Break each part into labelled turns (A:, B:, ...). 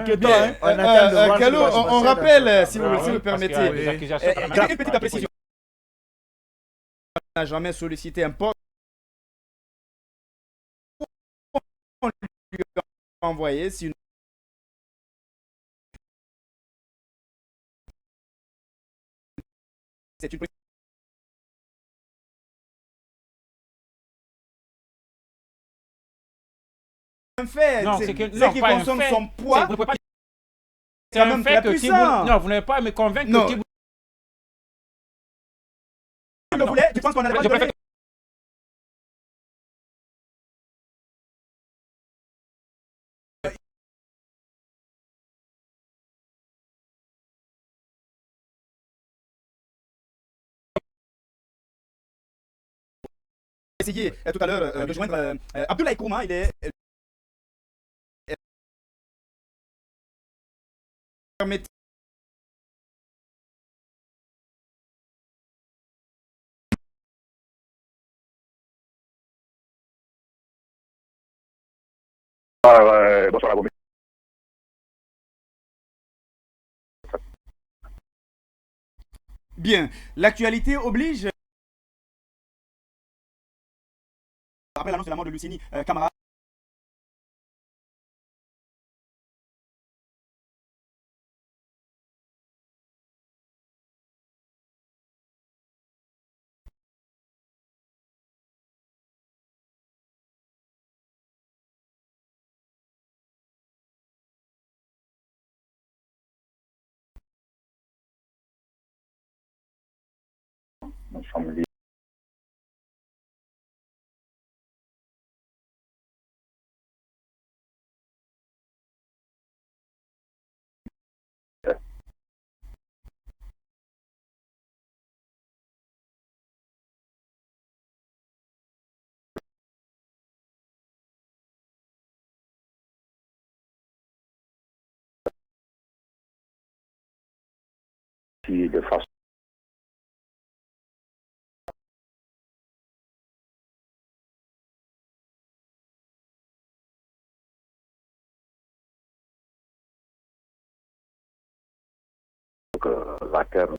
A: Inquiétant, hein.
B: On attend de voir ce qui
A: Gallo,
B: va se
A: on
B: passer
A: rappelle,
B: dans
A: si
B: ce
A: vous
B: cas.
A: si vous
C: parce qu'il y
A: permettez.
C: a des accusations quand même
A: Une petite précision. On n'a jamais sollicité un poste. On lui a envoyé. Si c'est une un fait.
C: Non,
A: C'est
C: c'est que
A: c'est
C: non,
A: qu'il
C: pas un
A: consomme
C: fait.
A: son poids.
C: Vous ne pouvez pas. C'est
A: quand
C: un
A: même
C: fait
A: très
C: que Kibu.
A: puissant.
C: Non, vous n'avez pas à me convaincre
A: Non.
C: que Kibu.
A: Tu le voulais, tu penses qu'on a
C: Je
A: pas donné
C: préfère.
A: essayer tout à l'heure de joindre Abdoulaye Kourma. Il est permettez
D: Bonsoir à vous.
A: bien. L'actualité oblige. Après l'annonce de la mort de Lucini Camara.
D: Nous sommes libres. De façon que la terre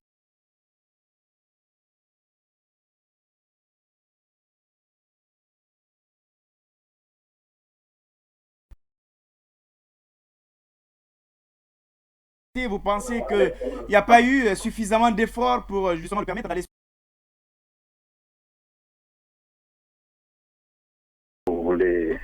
A: Vous pensez qu'il n'y a pas eu suffisamment d'efforts pour justement le permettre d'aller.
D: vous voulez.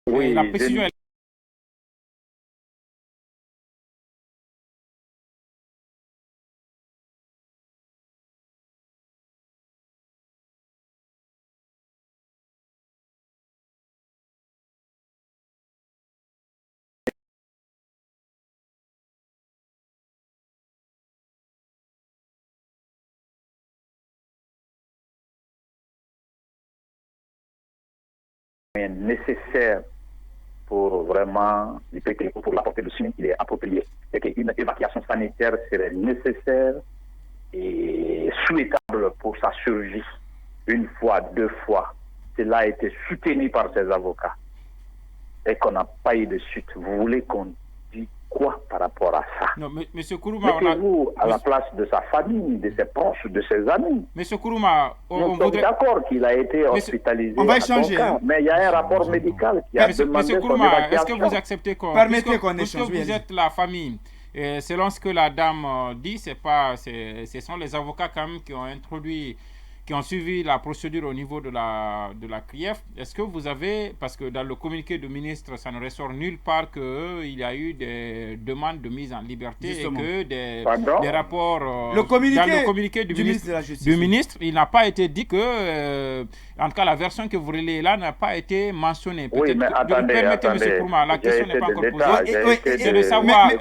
D: Oui,
C: La précision est.
D: nécessaire pour vraiment pour la portée de soins, il est approprié. Et qu'une évacuation sanitaire serait nécessaire et souhaitable pour sa survie. Une fois, deux fois. Cela a été soutenu par ses avocats. Et qu'on n'a pas eu de suite. Vous voulez qu'on dise quoi par rapport à ça?
C: Non, monsieur Kourouma,
D: mettez-vous à la place de sa famille, de ses proches, de ses amis.
C: Monsieur Kourouma,
D: on voudrait... d'accord qu'il a été hospitalisé.
A: On va échanger.
D: Mais il y a un rapport médical qui a demandé
C: Monsieur Kourouma, est-ce que vous acceptez qu'on...
A: Permettez qu'on échange.
C: Puisque vous êtes la famille, selon ce que la dame dit, ce sont les avocats quand même qui ont introduit qui ont suivi la procédure au niveau de la CRIEF. Est-ce que vous avez, parce que dans le communiqué du ministre, ça ne ressort nulle part qu'il y a eu des demandes de mise en liberté. Justement. Et que des rapports...
A: dans le communiqué
C: du ministre de la Justice, il n'a pas été dit que... en tout cas, la version que vous relayez là n'a pas été mentionnée.
D: Oui, mais attendez,
C: M. Kourma, la question n'est pas encore posée.
A: C'est de savoir...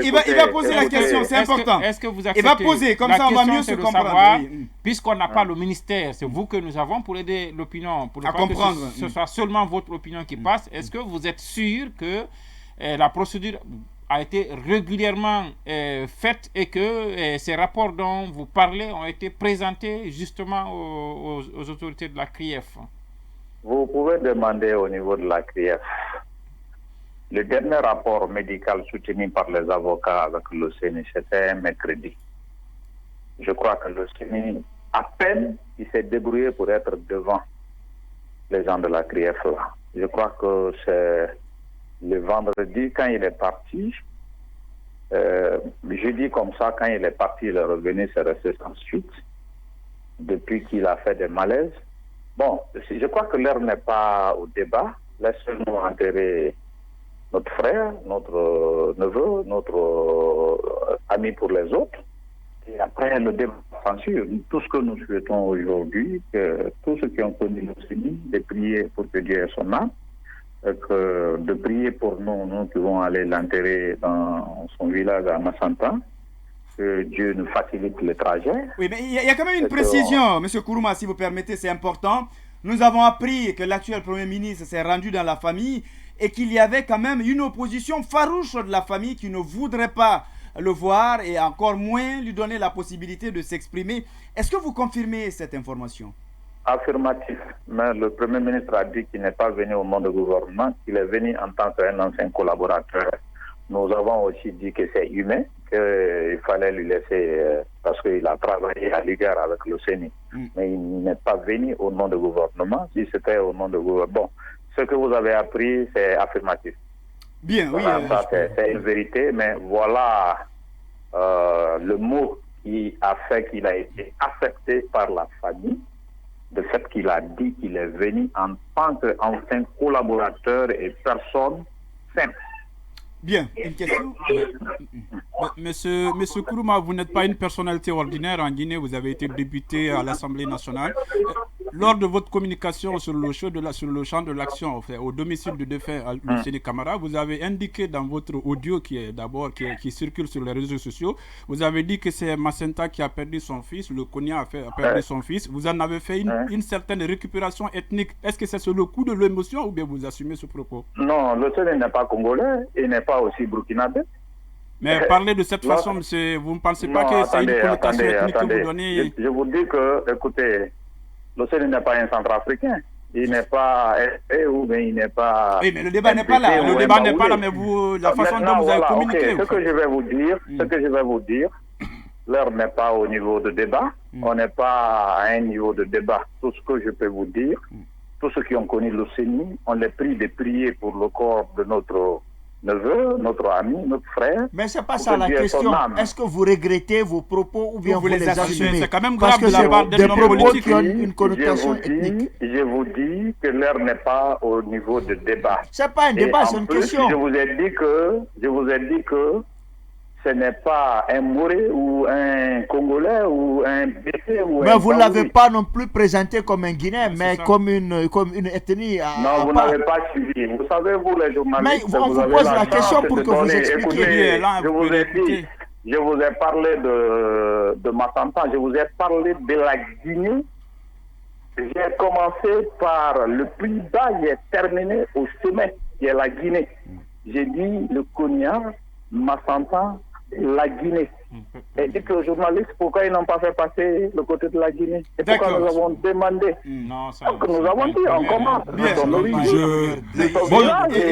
A: Il va poser la question, c'est important.
C: Est-ce que vous acceptez?
A: Il va poser, comme ça on va mieux se comprendre.
C: Puisqu'on n'a pas le ministère, c'est vous que nous avons pour aider l'opinion, pour ne pas comprendre. Que ce soit seulement votre opinion qui passe. Est-ce que vous êtes sûr que la procédure a été régulièrement faite et que ces rapports dont vous parlez ont été présentés justement aux autorités de la CRIEF?
D: Vous pouvez demander au niveau de la CRIEF. Le dernier rapport médical soutenu par les avocats avec le CENI, c'était mercredi. Je crois que le CENI, à peine, il s'est débrouillé pour être devant les gens de la CRIEF là. Je crois que c'est le vendredi, quand il est parti, jeudi comme ça, quand il est parti, il est revenu, c'est resté sans suite, depuis qu'il a fait des malaises. Bon, je crois que l'heure n'est pas au débat. Laissez-nous enterrer notre frère, notre neveu, notre ami pour les autres. Et après, le débat censure. Tout ce que nous souhaitons aujourd'hui, que tous ceux qui ont connu le Seigneur, de prier pour que Dieu ait son âme, de prier pour nous qui vont aller l'enterrer dans son village à Massanta, que Dieu nous facilite le trajet.
A: Oui, mais il y a quand même une précision, M. Kourouma, si vous permettez, c'est important. Nous avons appris que l'actuel Premier ministre s'est rendu dans la famille et qu'il y avait quand même une opposition farouche de la famille qui ne voudrait pas le voir et encore moins lui donner la possibilité de s'exprimer. Est-ce que vous confirmez cette information?
D: Affirmatif. Mais le Premier ministre a dit qu'il n'est pas venu au monde du gouvernement, qu'il est venu en tant qu'un ancien collaborateur. Nous avons aussi dit que c'est humain, qu'il fallait lui laisser, parce qu'il a travaillé à l'égard avec le CENI. Mais il n'est pas venu au nom du gouvernement. Si c'était au nom du gouvernement... Bon, ce que vous avez appris, c'est affirmatif.
A: Bien,
D: voilà,
A: oui.
D: C'est une vérité, mais voilà le mot qui a fait qu'il a été accepté par la famille, de fait qu'il a dit qu'il est venu en tant qu'ancien collaborateur et personne simple.
A: Bien, une question.
B: Monsieur Kourouma, vous n'êtes pas une personnalité ordinaire en Guinée, vous avez été député à l'Assemblée nationale. Lors de votre communication sur le champ de l'action, au domicile du défunt Luceni Camara, vous avez indiqué dans votre audio qui circule sur les réseaux sociaux, vous avez dit que c'est Macenta qui a perdu son fils, le Konya a perdu son fils. Vous en avez fait une certaine récupération ethnique. Est-ce que c'est sur le coup de l'émotion ou bien vous assumez ce propos?
D: Non, Luceni n'est pas congolais, il n'est pas aussi burkinabé.
B: Mais parler de cette façon, monsieur, vous ne pensez pas que c'est une connotation ethnique que vous donnez?
D: Je vous dis que, écoutez, Luceni n'est pas un centrafricain. Il n'est pas ou bien il n'est pas...
A: Oui, mais le débat n'est pas là.
B: Le débat n'est pas là, mais vous, la façon dont vous avez communiqué.
D: Ce que je vais vous dire, l'heure n'est pas au niveau de débat. On n'est pas à un niveau de débat. Tout ce que je peux vous dire, tous ceux qui ont connu Luceni, on les prie de prier pour le corps de notre neveu, notre ami, notre frère.
E: Mais c'est pas ça la question. Est-ce que vous regrettez vos propos ou bien vous les assumez?
B: C'est quand même grave de la part
E: des propos qui ont une connotation ethnique.
D: Je vous dis que l'heure n'est pas au niveau de débat.
E: C'est pas un débat, c'est une question.
D: Je vous ai dit que ce n'est pas un Moré ou un Congolais ou un Bété ou
E: mais vous ne l'avez pas non plus présenté comme un Guinéen, mais comme une ethnie.
D: Non, vous n'avez pas suivi. Vous savez, vous les journalistes,
E: mais on vous pose la question pour que vous expliquiez.
D: Je vous ai parlé de Massanta, je vous ai parlé de la Guinée. J'ai commencé par le plus bas, j'ai terminé au sommet, qui est la Guinée. J'ai dit le Konya, Massanta, la Guinée. Et dites aux journalistes pourquoi ils n'ont pas fait passer le côté de la Guinée. Et pourquoi nous avons demandé. Donc nous avons dit, on commence.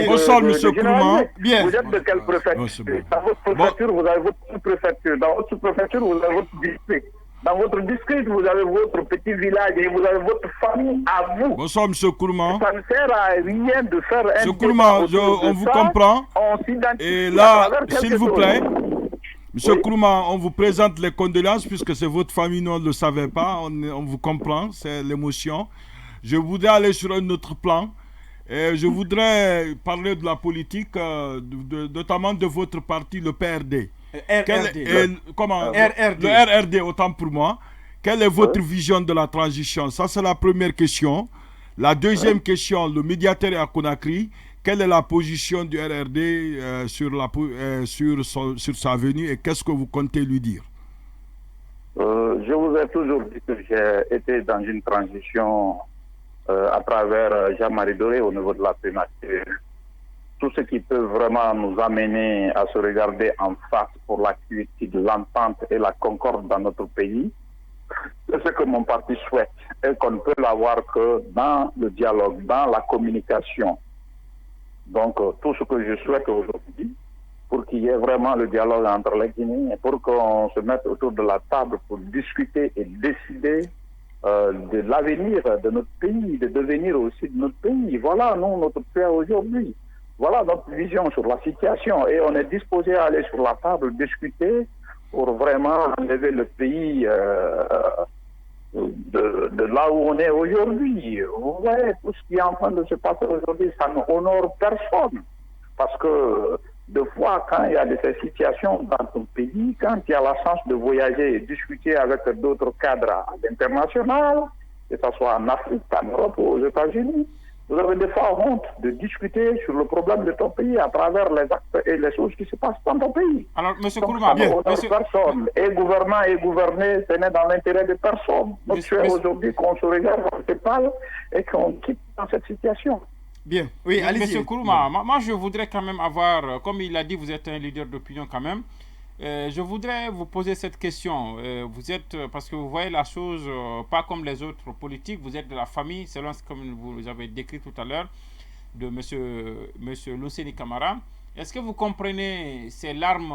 B: Bonsoir, M. Kourouma.
D: Vous êtes de quelle préfecture? Dans votre préfecture, vous avez votre préfecture. Dans votre préfecture, vous avez votre district. Dans votre district, vous avez votre petit village et vous avez votre famille à vous.
B: Bonsoir, M. Kourouma.
D: Ça ne sert à rien de faire un
B: M. Kourouma, on vous comprend. Et là, s'il vous plaît,
F: Monsieur Kourouma, on vous présente les condoléances puisque c'est votre famille, nous on ne le savait pas, on vous comprend, c'est l'émotion. Je voudrais aller sur un autre plan. Et je voudrais parler de la politique, notamment de votre parti, le PRD.
A: RRD.
F: Le RRD, autant pour moi. Quelle est votre vision de la transition? Ça, c'est la première question. La deuxième question, le médiateur est à Conakry. Quelle est la position du RRD sur sa venue et qu'est-ce que vous comptez lui dire?
D: Je vous ai toujours dit que j'ai été dans une transition à travers Jean-Marie Doré au niveau de la primature. Tout ce qui peut vraiment nous amener à se regarder en face pour la critique, l'entente et la concorde dans notre pays, c'est ce que mon parti souhaite et qu'on ne peut l'avoir que dans le dialogue, dans la communication. Donc, tout ce que je souhaite aujourd'hui, pour qu'il y ait vraiment le dialogue entre les Guinéens, pour qu'on se mette autour de la table pour discuter et décider de l'avenir de notre pays, de devenir aussi de notre pays. Voilà, nous, notre pays aujourd'hui. Voilà notre vision sur la situation. Et on est disposé à aller sur la table, discuter pour vraiment enlever le pays de là où on est aujourd'hui. Vous voyez, tout ce qui est en train de se passer aujourd'hui, ça n'honore personne. Parce que, deux fois, quand il y a de ces situations dans ton pays, quand il y a la chance de voyager et discuter avec d'autres cadres à l'international, que ce soit en Afrique, en Europe ou aux États-Unis, vous avez des fois honte de discuter sur le problème de ton pays à travers les actes et les choses qui se passent dans ton pays.
C: Alors, M. Kourouma,
D: personne. Et gouvernant et gouverner, ce n'est dans l'intérêt de personne. Notre souhait aujourd'hui qu'on se regarde, on se parle et qu'on quitte dans cette situation.
A: Bien, oui, allez-y.
C: M. Kourouma, moi je voudrais quand même avoir, comme il a dit, vous êtes un leader d'opinion quand même. Je voudrais vous poser cette question. Vous êtes, parce que vous voyez la chose pas comme les autres politiques, vous êtes de la famille, selon ce que vous avez décrit tout à l'heure, de monsieur Lousseni Camara. Est-ce que vous comprenez ces larmes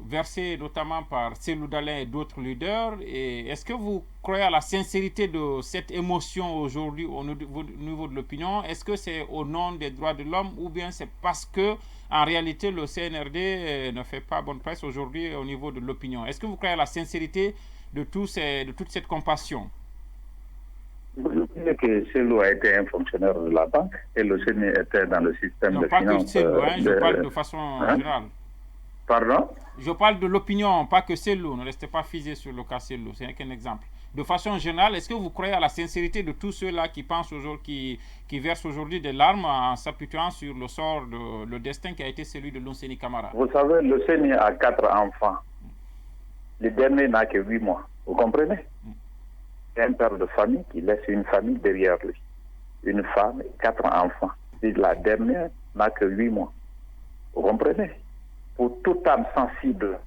C: versées notamment par Cellou Dalein et d'autres leaders? Et est-ce que vous croyez à la sincérité de cette émotion aujourd'hui au niveau de l'opinion? Est-ce que c'est au nom des droits de l'homme ou bien c'est parce que en réalité le CNRD ne fait pas bonne presse aujourd'hui au niveau de l'opinion? Est-ce que vous croyez à la sincérité de toute cette compassion?
D: Vous savez que Cellou a été un fonctionnaire de la banque et le CNI était dans le système de finance.
C: Non, pas que Cellou, je parle de façon générale.
D: Pardon?
C: Je parle de l'opinion, pas que Cellou. Ne restez pas figé sur le cas Cellou, ce n'est qu'un exemple. De façon générale, est-ce que vous croyez à la sincérité de tous ceux-là qui pensent aujourd'hui, qui versent aujourd'hui des larmes en s'apputant sur le sort, le destin qui a été celui de Lousseni Camara?
D: Vous savez, le CNI a 4 enfants. Le dernier n'a que 8 mois. Vous comprenez? Un père de famille qui laisse une famille derrière lui. Une femme et 4 enfants. Et la dernière n'a que 8 mois. Vous comprenez? Pour toute âme sensible,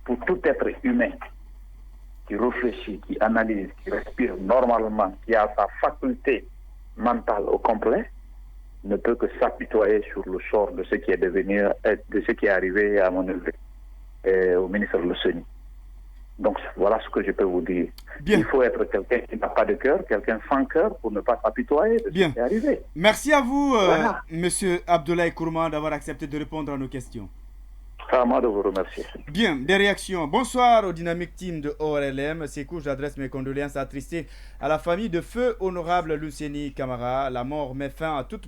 D: pour tout être humain qui réfléchit, qui analyse, qui respire normalement, qui a sa faculté mentale au complet, ne peut que s'apitoyer sur le sort de ce qui est devenu, de ce qui est arrivé à mon neveu, au ministre Lousseni. Donc voilà ce que je peux vous dire. Bien. Il faut être quelqu'un qui n'a pas de cœur, quelqu'un sans cœur pour ne pas s'apitoyer de ce qui est arrivé.
A: Merci à vous, Monsieur Abdoulaye Kourouma, d'avoir accepté de répondre à nos questions.
D: C'est à moi de vous remercier.
A: Bien, des réactions. Bonsoir au Dynamique Team de ORLM. C'est court, j'adresse mes condoléances attristées à la famille de feu honorable Lousseni Camara. La mort met fin à toute